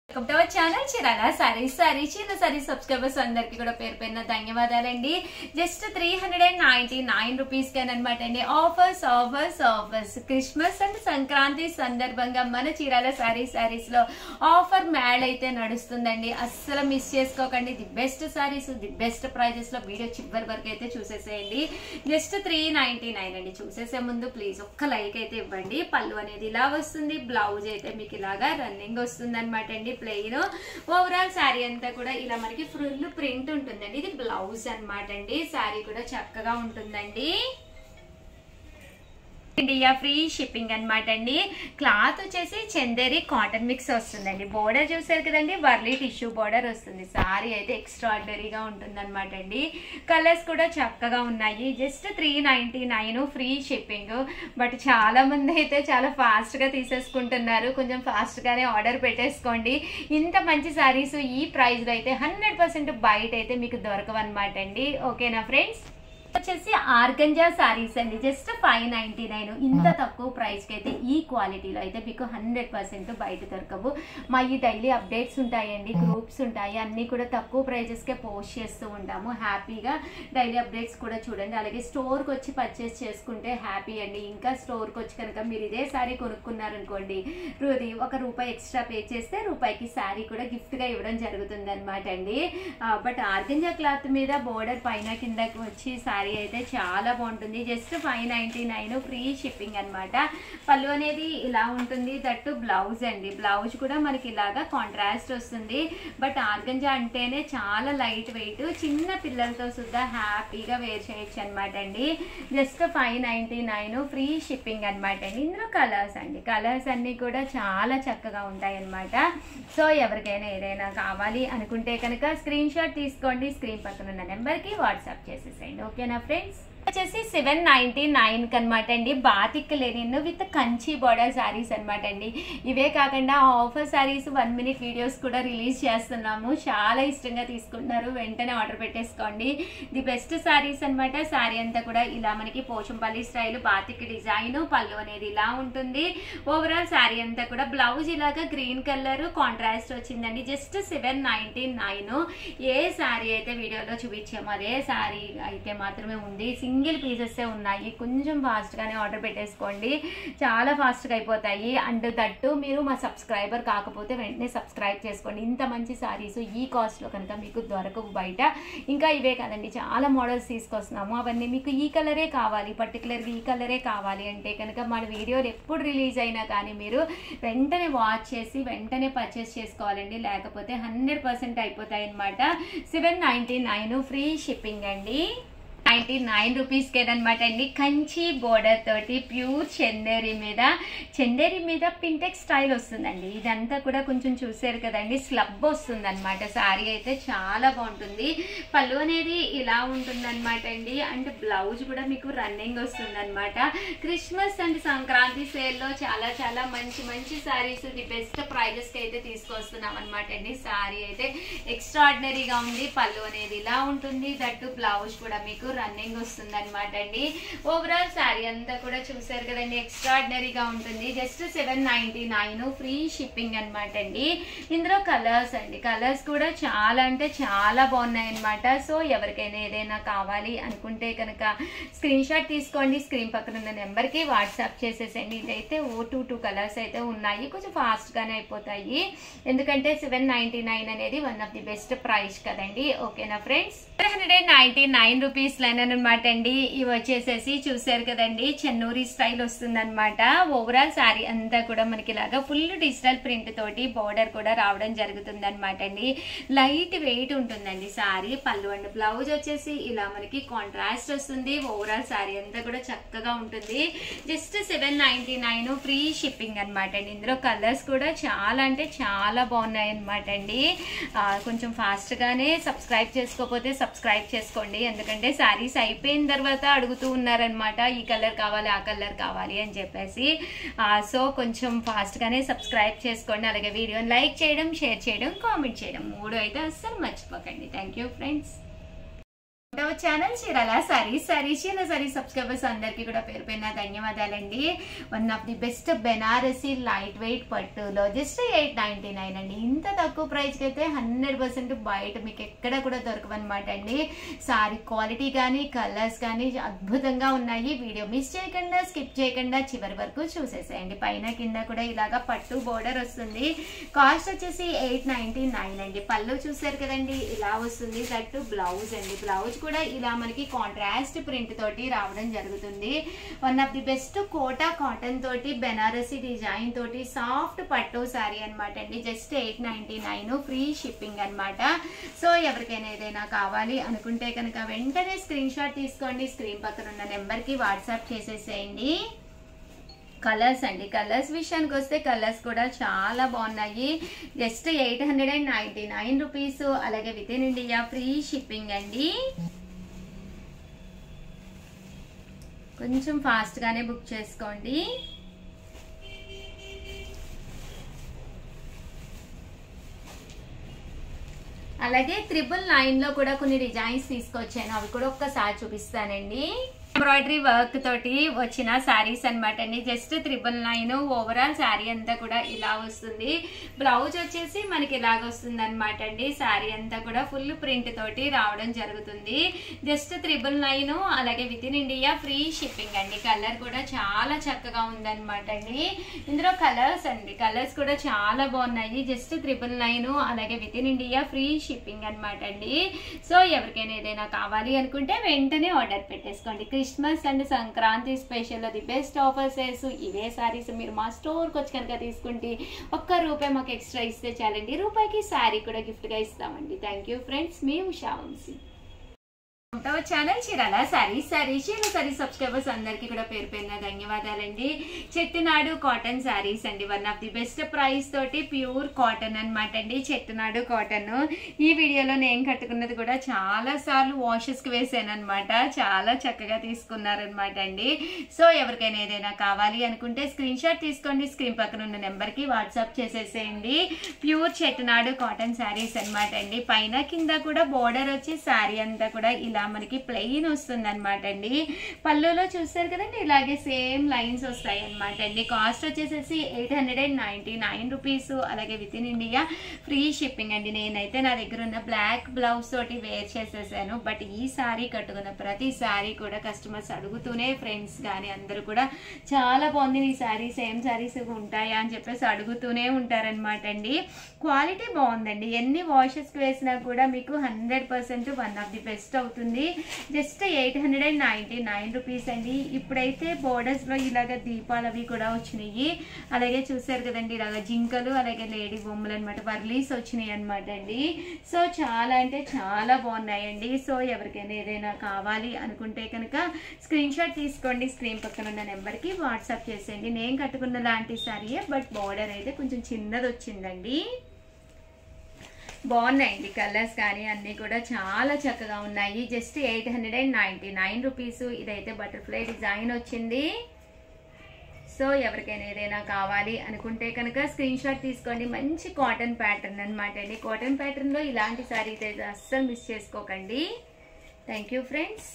Welcome to our channel Chirala sorry చిన్న sorry subscribers అందరికి కూడా పేరు పేరున ధన్యవాదాలండి. జస్ట్ 399 రూపీస్ అనమాట అండి. ఆఫర్స్ క్రిస్మస్ అండ్ సంక్రాంతి సందర్భంగా మన చీరాల సారీస్ లో ఆఫర్ మ్యాడ్ అయితే నడుస్తుందండి. అస్సలు మిస్ చేసుకోకండి. The best sarees the best prices లో వీడియో చివరి వరకు అయితే చూసేసేయండి. జస్ట్ 399 అండి. చూసేసే ముందు ప్లీజ్ ఒక్క లైక్ అయితే ఇవ్వండి. పళ్ళు అనేది ఇలా వస్తుంది, బ్లౌజ్ అయితే మీకు ఇలాగా రన్నింగ్ వస్తుంది అనమాట అండి. ప్లెయిన్ ఓవరాల్ శారీ అంతా కూడా ఇలా మనకి ఫుల్ ప్రింట్ ఉంటుందండి. ఇది బ్లౌజ్ అనమాట అండి. శారీ కూడా చక్కగా ఉంటుందండి. ఇండియా ఫ్రీ షిప్పింగ్ అనమాట అండి. క్లాత్ వచ్చేసి చందేరి కాటన్ మిక్స్ వస్తుందండి. బోర్డర్ చూసారు కదండి, వర్లీ టిష్యూ బోర్డర్ వస్తుంది. సారీ అయితే ఎక్స్ట్రాడినరీగా ఉంటుంది అనమాట అండి. కలర్స్ కూడా చక్కగా ఉన్నాయి. Just 399 free shipping. బట్ చాలా మంది అయితే చాలా ఫాస్ట్ గా తీసేసుకుంటున్నారు. కొంచెం ఫాస్ట్ గానే ఆర్డర్ పెట్టేసుకోండి. ఇంత మంచి సారీస్ ఈ ప్రైస్ లో అయితే 100% బయట అయితే మీకు దొరకవు అనమాట అండి. ఓకేనా ఫ్రెండ్స్? వచ్చేసి ఆర్గంజా సారీస్ అండి. జస్ట్ 599. ఇంత తక్కువ ప్రైస్ కి అయితే ఈ క్వాలిటీలో అయితే మీకు 100% బయట దొరకవు. మా ఈ డైలీ అప్డేట్స్ ఉంటాయండి, గ్రూప్స్ ఉంటాయి, అన్ని కూడా తక్కువ ప్రైజెస్ కే పోస్ట్ చేస్తూ ఉంటాము. హ్యాపీగా డైలీ అప్డేట్స్ కూడా చూడండి. అలాగే స్టోర్ కి వచ్చి పర్చేస్ చేసుకుంటే హ్యాపీ అండి. ఇంకా స్టోర్ కి వచ్చి కనుక మీరు ఇదే సారీ కొనుక్కున్నారనుకోండి, ₹1 ఎక్స్ట్రా పే చేస్తే రూపాయికి శారీ కూడా గిఫ్ట్ గా ఇవ్వడం జరుగుతుంది అనమాట అండి. బట్ ఆర్గంజా క్లాత్ మీద బోర్డర్ పైన కిందకి వచ్చి శారీ అయితే చాలా బాగుంటుంది. జస్ట్ 599 ఫ్రీ షిప్పింగ్ అనమాట. పళ్ళు అనేది ఇలా ఉంటుంది. దట్టు బ్లౌజ్ అండి. బ్లౌజ్ కూడా మనకి ఇలాగా కాంట్రాస్ట్ వస్తుంది. బట్ ఆర్గంజా అంటేనే చాలా లైట్ వెయిట్, చిన్న పిల్లలతో సుద్దా హ్యాపీగా వేర్ చేయొచ్చు అనమాట అండి. జస్ట్ 599 ఫ్రీ షిప్పింగ్ అనమాట అండి. ఇందులో కలర్స్ అండి. కలర్స్ అన్ని కూడా చాలా చక్కగా ఉంటాయి అనమాట. సో ఎవరికైనా ఏదైనా కావాలి అనుకుంటే కనుక స్క్రీన్ షాట్ తీసుకోండి. స్క్రీన్ పక్కన ఉన్న నెంబర్కి వాట్సాప్ చేసేసేయండి. ఓకేనా ఫ్రెండ్స్? వచ్చేసి 799 అనమాట అండి. Batik Lenin with Kanchi border saris అనమాట అండి. ఇవే కాకుండా ఆఫర్ శారీస్ 1 మినిట్ వీడియోస్ కూడా రిలీజ్ చేస్తున్నాము. చాలా ఇష్టంగా తీసుకుంటున్నారు. వెంటనే ఆర్డర్ పెట్టేసుకోండి. ది బెస్ట్ శారీస్ అనమాట. శారీ అంతా కూడా ఇలా మనకి పోచంపల్లి స్టైల్ బాతిక్ డిజైన్, పళ్ళు అనేది ఇలా ఉంటుంది. ఓవరాల్ శారీ అంతా కూడా బ్లౌజ్ ఇలాగా గ్రీన్ కలర్ కాంట్రాస్ట్ వచ్చిందండి. జస్ట్ 799. ఏ శారీ అయితే వీడియోలో చూపించామో అదే శారీ అయితే మాత్రమే ఉంది. సింగిల్ పీసెస్ ఉన్నాయి. కొంచెం ఫాస్ట్ గానే ఆర్డర్ పెట్టేసుకోండి. చాలా ఫాస్ట్ గా అయిపోతాయి. అండ్ దట్టు మీరు మా సబ్స్క్రైబర్ కాకపోతే వెంటనే సబ్స్క్రైబ్ చేసుకోండి. ఇంత మంచి సారీస్ ఈ కాస్ట్ లో కనుక మీకు దొరకవు బయట. ఇంకా ఇవే కాదండి, చాలా మోడల్స్ తీసుకొస్తున్నాము. అవన్నీ మీకు ఈ కలరే కావాలి, పర్టికులర్గా ఈ కలరే కావాలి అంటే కనుక మన వీడియోలు ఎప్పుడు రిలీజ్ అయినా కానీ మీరు వెంటనే వాచ్ చేసి వెంటనే పర్చేస్ చేసుకోవాలండి. లేకపోతే 100% అయిపోతాయి అనమాట. 799 ఫ్రీ షిప్పింగ్ అండి. 99 రూపీస్ కేనమాట అండి. కంచి బోర్డర్ తోటి ప్యూర్ చందేరి మీద పింటెక్స్ స్టైల్ వస్తుందండి. ఇదంతా కూడా కొంచెం చూసారు కదండి, స్లబ్ వస్తుంది అనమాట. శారీ అయితే చాలా బాగుంటుంది. పళ్ళు అనేది ఇలా ఉంటుంది అనమాట అండి. అండ్ బ్లౌజ్ కూడా మీకు రన్నింగ్ వస్తుంది అనమాట. క్రిస్మస్ అండ్ సంక్రాంతి సేల్లో చాలా చాలా మంచి శారీస్ ది బెస్ట్ ప్రైజెస్ కి అయితే తీసుకొస్తున్నాం అనమాట అండి. శారీ అయితే ఎక్స్ట్రాడినరీగా ఉంది. పళ్ళు అనేది ఇలా ఉంటుంది. దట్టు బ్లౌజ్ కూడా మీకు రన్నింగ్ వస్తుంది అనమాట అండి. ఓవరాల్ శారీ అంతా కూడా చూసారు కదండి, ఎక్స్ట్రాడినరీగా ఉంటుంది. జస్ట్ 799 ఫ్రీ షిప్పింగ్ అనమాట అండి. ఇందులో కలర్స్ అండి. కలర్స్ కూడా చాలా అంటే చాలా బాగున్నాయి అనమాట. సో ఎవరికైనా ఏదైనా కావాలి అనుకుంటే కనుక స్క్రీన్ షాట్ తీసుకోండి. స్క్రీన్ పక్కన ఉన్న నెంబర్కి వాట్సాప్ చేసేసండి. ఇదైతే 2 కలర్స్ అయితే ఉన్నాయి. కొంచెం ఫాస్ట్ గానే అయిపోతాయి. ఎందుకంటే 799 అనేది one of the best price కదండి. ఓకేనా ఫ్రెండ్స్? 199 రూపీస్ అనమాట అండి. ఇవి వచ్చేసేసి చూసారు కదండి, చెన్నూరి స్టైల్ వస్తుంది అనమాట. ఓవరాల్ శారీ అంతా కూడా మనకి ఇలాగా ఫుల్ డిజిటల్ ప్రింట్ తోటి బోర్డర్ కూడా రావడం జరుగుతుంది అనమాట అండి. లైట్ వెయిట్ ఉంటుందండి శారీ. పళ్ళు అండ్ బ్లౌజ్ వచ్చేసి ఇలా మనకి కాంట్రాస్ట్ వస్తుంది. ఓవరాల్ శారీ అంతా కూడా చక్కగా ఉంటుంది. జస్ట్ 799 ఫ్రీ షిప్పింగ్ అనమాట అండి. ఇందులో కలర్స్ కూడా చాలా అంటే చాలా బాగున్నాయి అనమాట అండి. కొంచెం ఫాస్ట్ గానే సబ్స్క్రైబ్ చేసుకోకపోతే సబ్స్క్రైబ్ చేసుకోండి. ఎందుకంటే శారీస్ అయిపోయిన తర్వాత అడుగుతూ ఉన్నారనమాట, ఈ కలర్ కావాలి ఆ కలర్ కావాలి అని చెప్పేసి. సో కొంచెం ఫాస్ట్ గానే సబ్స్క్రైబ్ చేసుకోండి. అలాగే వీడియోని లైక్ చేయడం, షేర్ చేయడం, కామెంట్ చేయడం 3 అయితే అస్సలు మర్చిపోకండి. Thank you friends. Our channel Chirala saris Chirala sarees subscribers అందరికీ కూడా పేరు పేరున ధన్యవాదాలండి. One of the best Banarasi light weight పట్టులో జస్ట్ 899 అండి. ఇంత తక్కువ ప్రైస్కి అయితే 100% బయట మీకు ఎక్కడ కూడా దొరకవన్నమాట అండి. సారీ క్వాలిటీ కానీ కలర్స్ కానీ అద్భుతంగా ఉన్నాయి. వీడియో మిస్ చేయకుండా స్కిప్ చేయకుండా చివరి వరకు చూసేసేయండి. పైన కింద కూడా ఇలాగా పట్టు బోర్డర్ వస్తుంది. కాస్ట్ వచ్చేసి 899 అండి. పళ్ళు చూసారు కదండి, ఇలా వస్తుంది. దట్టు బ్లౌజ్ అండి. బ్లౌజ్ కూడా ఇలా మనకి కాంట్రాస్ట్ ప్రింట్ తోటి రావడం జరుగుతుంది. One of the best Kota cotton తోటి బెనారసీ డిజైన్ తోటి సాఫ్ట్ పట్టు సారీ అనమాట అండి. జస్ట్ 899 ఫ్రీ షిప్పింగ్ అనమాట. సో ఎవరికైనా ఏదైనా కావాలి అనుకుంటే కనుక వెంటనే స్క్రీన్ షాట్ తీసుకోండి. స్క్రీన్ పక్కన ఉన్న నెంబర్కి వాట్సాప్ చేసేసేయండి. కలర్స్ అండి, కలర్స్ విషయానికి వస్తే కలర్స్ కూడా చాలా బాగున్నాయి. Just 899 rupees. అలాగే within India free shipping అండి. కొంచెం ఫాస్ట్ గానే బుక్ చేసుకోండి. అలాగే 999 లో కూడా కొన్ని డిజైన్స్ తీసుకొచ్చాను, అవి కూడా ఒక్కసారి చూపిస్తానండి. ఎంబ్రాయిడరీ వర్క్ తోటి వచ్చిన శారీస్ అనమాట అండి. జస్ట్ 999 ఓవరాల్ శారీ అంతా కూడా ఇలా వస్తుంది. బ్లౌజ్ వచ్చేసి మనకి ఇలాగ వస్తుంది అనమాట అండి. శారీ అంతా కూడా ఫుల్ ప్రింట్ తోటి రావడం జరుగుతుంది. జస్ట్ 999. అలాగే within India free shipping అండి. కలర్ కూడా చాలా చక్కగా ఉందన్నమాట అండి. ఇందులో కలర్స్ అండి, కలర్స్ కూడా చాలా బాగున్నాయి. జస్ట్ 999. అలాగే within India free shipping అనమాట అండి. సో ఎవరికైనా ఏదైనా కావాలి అనుకుంటే వెంటనే ఆర్డర్ పెట్టేసుకోండి. Christmas and Sankranti special the best offers ఇవే సారీస్ మీరు మా స్టోర్కి వచ్చి కనుక తీసుకుంటే ₹1 మాకు ఎక్స్ట్రా ఇస్తే చాలండి. రూపాయికి శారీ కూడా గిఫ్ట్గా ఇస్తామండి. థ్యాంక్ యూ ఫ్రెండ్స్, మీ Usha Vamshi. Channel Chirala sarees subscribers అందరికీ కూడా పేరు పేరున ధన్యవాదాలండి. చెట్టునాడు కాటన్ సారీస్ అండి. One of the best price తోటి ప్యూర్ కాటన్ అనమాట అండి. చెట్టునాడు కాటన్. ఈ వీడియోలో నేను కట్టుకున్నది కూడా చాలా సార్లు వాషెస్ కి వేసాను అనమాట. చాలా చక్కగా తీసుకున్నారనమాట అండి. సో ఎవరికైనా ఏదైనా కావాలి అనుకుంటే స్క్రీన్ షాట్ తీసుకోండి. స్క్రీన్ పక్కన ఉన్న నెంబర్ కి వాట్సాప్ చేసేసేయండి. ప్యూర్ చెట్టునాడు కాటన్ సారీస్ అనమాట అండి. పైన కింద కూడా బోర్డర్ వచ్చి సారీ అంతా కూడా ఇలా మనకి ప్లెయిన్ వస్తుంది అనమాట అండి. పళ్ళులో చూస్తారు కదండి, ఇలాగే సేమ్ లైన్స్ వస్తాయి అనమాట అండి. కాస్ట్ వచ్చేసేసి 899 రూపీస్. అలాగే within India free shipping అండి. నేనైతే నా దగ్గర ఉన్న బ్లాక్ బ్లౌజ్ తోటి వేర్ చేసేసాను. బట్ ఈ సారీ కట్టుకున్న ప్రతి సారీ కూడా కస్టమర్స్ అడుగుతూనే, ఫ్రెండ్స్ కానీ అందరూ కూడా చాలా బాగుంది ఈ సారీ, సేమ్ సారీస్ ఉంటాయా అని చెప్పేసి అడుగుతూనే ఉంటారనమాట అండి. క్వాలిటీ బాగుందండి. ఎన్ని వాషెస్కి వేసినా కూడా మీకు 100% వన్ ఆఫ్ ది బెస్ట్ అవుతుంది. జస్ట్ 899 రూపీస్ అండి. ఇప్పుడైతే బోర్డర్స్ లో ఇలాగ దీపాలు అవి కూడా వచ్చినాయి. అలాగే చూసారు కదండి, ఇలాగ జింకలు అలాగే లేడీ బొమ్మలు అనమాట, వర్లీస్ వచ్చినాయి అనమాట అండి. సో చాలా అంటే చాలా బాగున్నాయండి. సో ఎవరికైనా ఏదైనా కావాలి అనుకుంటే కనుక స్క్రీన్ షాట్ తీసుకోండి. స్క్రీన్ పక్కన ఉన్న నెంబర్ కి వాట్సాప్ చేసేయండి. నేను కట్టుకున్న లాంటి సారీయే, బట్ బోర్డర్ అయితే కొంచెం చిన్నది వచ్చిందండి. బాగున్నాయండి కలర్స్ కానీ అన్నీ కూడా చాలా చక్కగా ఉన్నాయి. Just 899 rupees. ఇదైతే బటర్ఫ్లై డిజైన్ వచ్చింది. సో ఎవరికైనా ఏదైనా కావాలి అనుకుంటే కనుక స్క్రీన్ షాట్ తీసుకోండి. మంచి కాటన్ ప్యాటర్న్ అనమాట అండి. కాటన్ ప్యాటర్న్లో ఇలాంటి సారీస్ అయితే అస్సలు మిస్ చేసుకోకండి. Thank you friends.